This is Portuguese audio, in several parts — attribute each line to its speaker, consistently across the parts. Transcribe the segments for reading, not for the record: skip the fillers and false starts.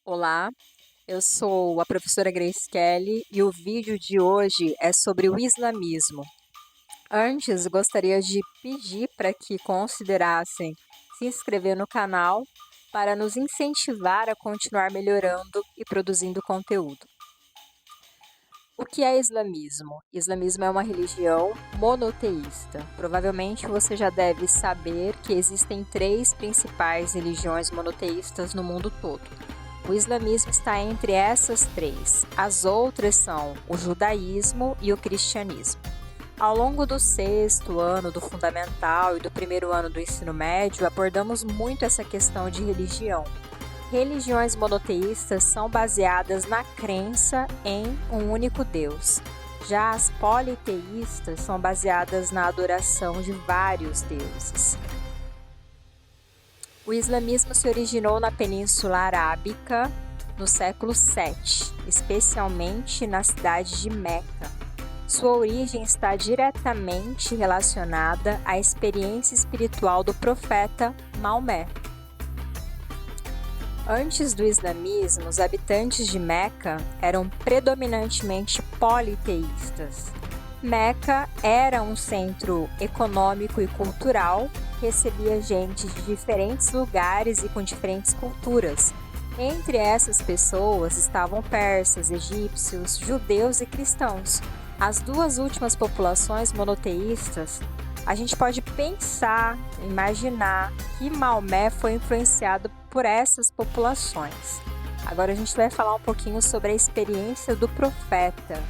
Speaker 1: Olá, eu sou a professora Grace Kelly e o vídeo de hoje é sobre o islamismo. Antes, gostaria de pedir para que considerassem se inscrever no canal para nos incentivar a continuar melhorando e produzindo conteúdo. O que é islamismo? Islamismo é uma religião monoteísta. Provavelmente você já deve saber que existem três principais religiões monoteístas no mundo todo. O islamismo está entre essas três. As outras são o judaísmo e o cristianismo. Ao longo do sexto ano do fundamental e do primeiro ano do ensino médio, abordamos muito essa questão de religião. Religiões monoteístas são baseadas na crença em um único Deus. Já as politeístas são baseadas na adoração de vários deuses. O islamismo se originou na Península Arábica no século VII, especialmente na cidade de Meca. Sua origem está diretamente relacionada à experiência espiritual do profeta Maomé. Antes do islamismo, os habitantes de Meca eram predominantemente politeístas. Meca era um centro econômico e cultural, recebia gente de diferentes lugares e com diferentes culturas. Entre essas pessoas estavam persas, egípcios, judeus e cristãos. As duas últimas populações monoteístas, a gente pode pensar, imaginar que Maomé foi influenciado por essas populações. Agora a gente vai falar um pouquinho sobre a experiência do profeta.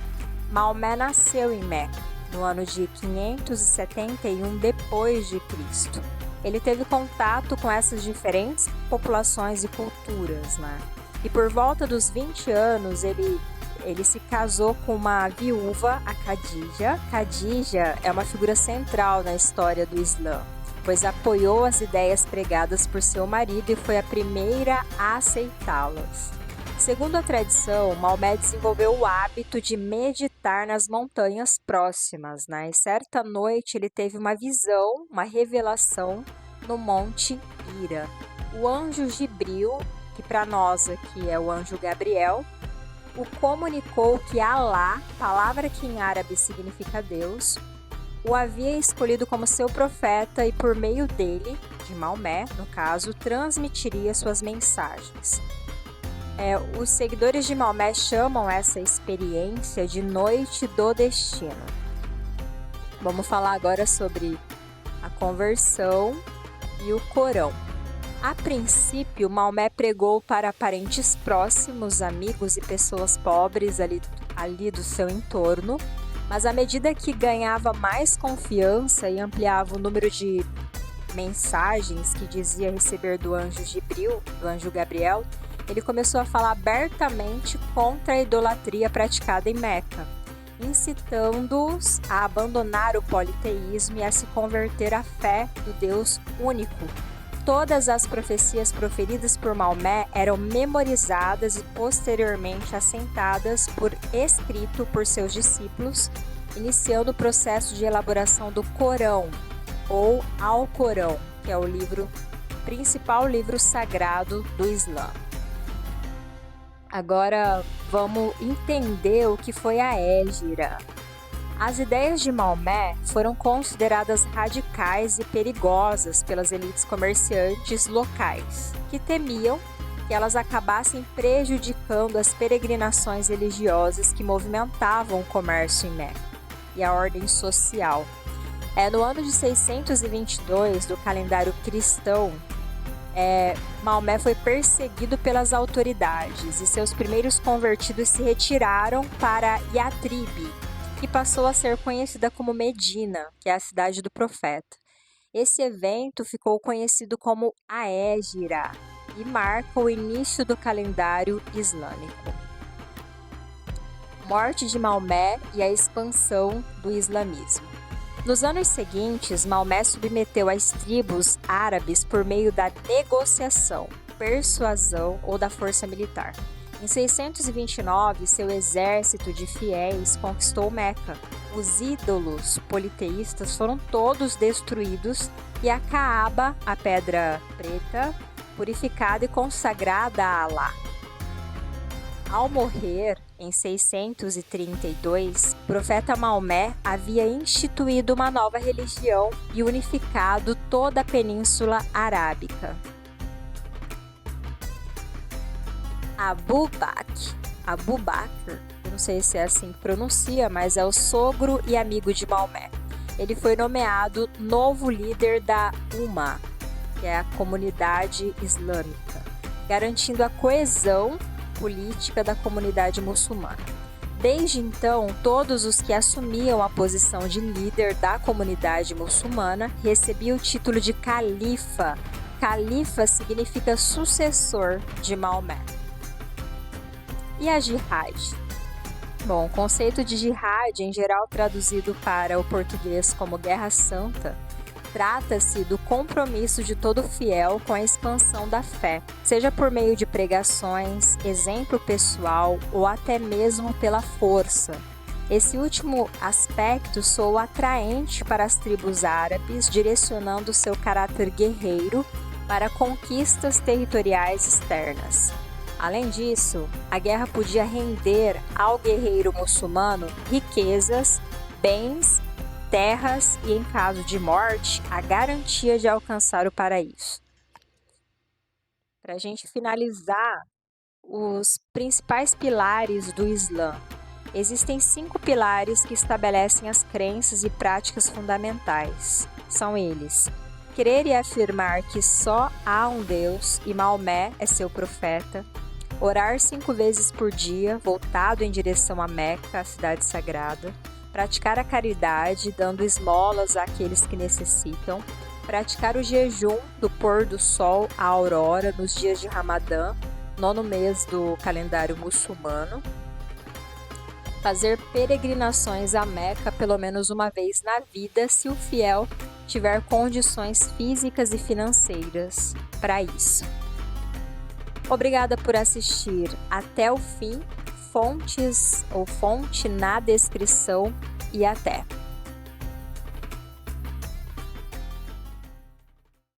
Speaker 1: Maomé nasceu em Meca, no ano de 571 depois de Cristo. Ele teve contato com essas diferentes populações e culturas, né? E por volta dos 20 anos, ele se casou com uma viúva, a Khadija. Khadija é uma figura central na história do Islã, pois apoiou as ideias pregadas por seu marido e foi a primeira a aceitá-las. Segundo a tradição, Maomé desenvolveu o hábito de meditar nas montanhas próximas, né? E certa noite ele teve uma visão, uma revelação no Monte Hira. O anjo Jibril, que para nós aqui é o anjo Gabriel, o comunicou que Alá, palavra que em árabe significa Deus, o havia escolhido como seu profeta e por meio dele, de Maomé, no caso, transmitiria suas mensagens. Os seguidores de Maomé chamam essa experiência de Noite do Destino. Vamos falar agora sobre a conversão e o Corão. A princípio, Maomé pregou para parentes próximos, amigos e pessoas pobres ali do seu entorno, mas à medida que ganhava mais confiança e ampliava o número de mensagens que dizia receber do anjo Jibril, do anjo Gabriel, ele começou a falar abertamente contra a idolatria praticada em Meca, incitando-os a abandonar o politeísmo e a se converter à fé do Deus único. Todas as profecias proferidas por Maomé eram memorizadas e posteriormente assentadas por escrito por seus discípulos, iniciando o processo de elaboração do Corão, ou Alcorão, que é o principal livro sagrado do Islã. Agora vamos entender o que foi a Hégira. As ideias de Maomé foram consideradas radicais e perigosas pelas elites comerciantes locais, que temiam que elas acabassem prejudicando as peregrinações religiosas que movimentavam o comércio em Meca e a ordem social. No ano de 622 do calendário cristão, Maomé foi perseguido pelas autoridades e seus primeiros convertidos se retiraram para Yatrib, que passou a ser conhecida como Medina, que é a cidade do profeta. Esse evento ficou conhecido como a Hégira e marca o início do calendário islâmico. Morte de Maomé e a expansão do islamismo. Nos anos seguintes, Maomé submeteu as tribos árabes por meio da negociação, persuasão ou da força militar. Em 629, seu exército de fiéis conquistou Meca. Os ídolos politeístas foram todos destruídos e a Caaba, a pedra preta, purificada e consagrada a Alá. Ao morrer, em 632, o profeta Maomé havia instituído uma nova religião e unificado toda a Península Arábica. Abu Bakr, eu não sei se é assim que pronuncia, mas é o sogro e amigo de Maomé. Ele foi nomeado novo líder da Umma, que é a comunidade islâmica, garantindo a coesão política da comunidade muçulmana. Desde então, todos os que assumiam a posição de líder da comunidade muçulmana recebiam o título de califa. Califa significa sucessor de Maomé. E a jihad? Bom, o conceito de jihad, em geral traduzido para o português como Guerra Santa, trata-se do compromisso de todo fiel com a expansão da fé, seja por meio de pregações, exemplo pessoal ou até mesmo pela força. Esse último aspecto soa atraente para as tribos árabes, direcionando seu caráter guerreiro para conquistas territoriais externas. Além disso, a guerra podia render ao guerreiro muçulmano riquezas, bens, terras e, em caso de morte, a garantia de alcançar o paraíso. Para a gente finalizar, os principais pilares do Islã. Existem 5 pilares que estabelecem as crenças e práticas fundamentais. São eles: crer e afirmar que só há um Deus e Maomé é seu profeta, orar 5 vezes por dia, voltado em direção a Meca, a cidade sagrada, praticar a caridade, dando esmolas àqueles que necessitam, praticar o jejum do pôr do sol à aurora nos dias de Ramadã, 9º mês do calendário muçulmano, fazer peregrinações a Meca pelo menos uma vez na vida, se o fiel tiver condições físicas e financeiras para isso. Obrigada por assistir até o fim. Fonte na descrição e até!